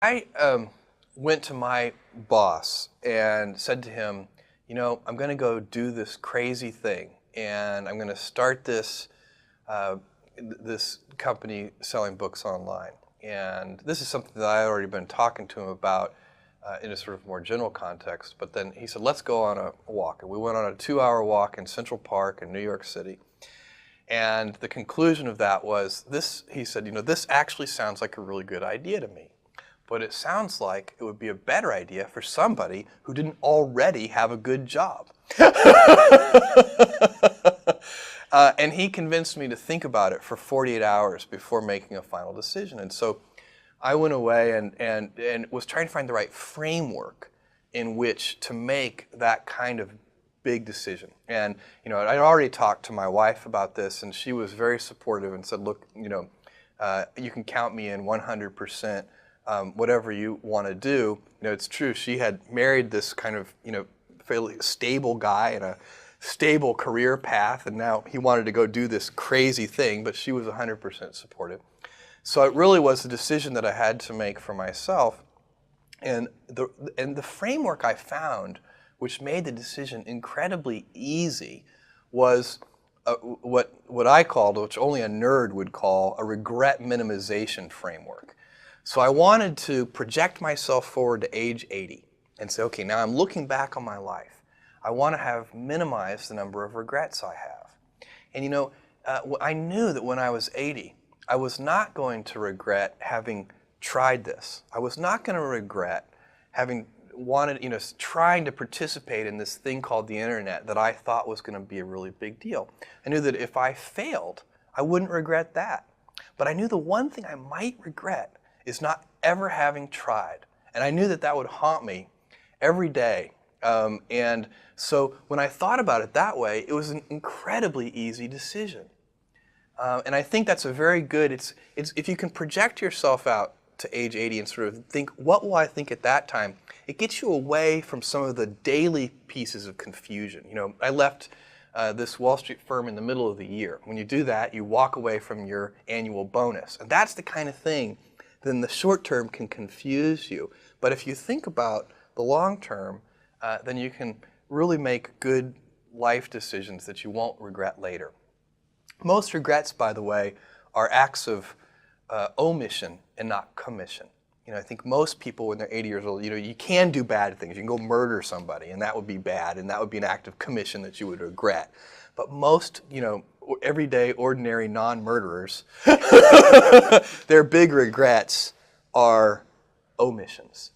I went to my boss and said to him, I'm going to go do this crazy thing, and I'm going to start this company selling books online. And this is something that I had already been talking to him about in a sort of more general context. But then he said, let's go on a walk. And we went on a 2-hour walk in Central Park in New York City. And the conclusion of that was this, he said, this actually sounds like a really good idea to me. But it sounds like it would be a better idea for somebody who didn't already have a good job. And he convinced me to think about it for 48 hours before making a final decision. And so I went away and was trying to find the right framework in which to make that kind of big decision. And I'd already talked to my wife about this, and she was very supportive and said, look, you can count me in 100%. Whatever you want to do. It's true. She had married this kind of, fairly stable guy in a stable career path, and now he wanted to go do this crazy thing, but she was 100% supportive. So it really was a decision that I had to make for myself. And the framework I found, which made the decision incredibly easy, was what I called, which only a nerd would call, a regret minimization framework. So I wanted to project myself forward to age 80 and say, okay, now I'm looking back on my life. I want to have minimized the number of regrets I have. And I knew that when I was 80, I was not going to regret having tried this. I was not going to regret having wanted, trying to participate in this thing called the internet that I thought was going to be a really big deal. I knew that if I failed, I wouldn't regret that. But I knew the one thing I might regret is not ever having tried. And I knew that that would haunt me every day. And so when I thought about it that way, it was an incredibly easy decision. And I think that's a very good, it's if you can project yourself out to age 80 and sort of think, what will I think at that time? It gets you away from some of the daily pieces of confusion. I left this Wall Street firm in the middle of the year. When you do that, you walk away from your annual bonus. And that's the kind of thing then the short term can confuse you. But if you think about the long term, then you can really make good life decisions that you won't regret later. Most regrets, by the way, are acts of omission and not commission. I think most people when they're 80 years old, you can do bad things. You can go murder somebody, and that would be bad, and that would be an act of commission that you would regret. But most, everyday, ordinary non-murderers, their big regrets are omissions.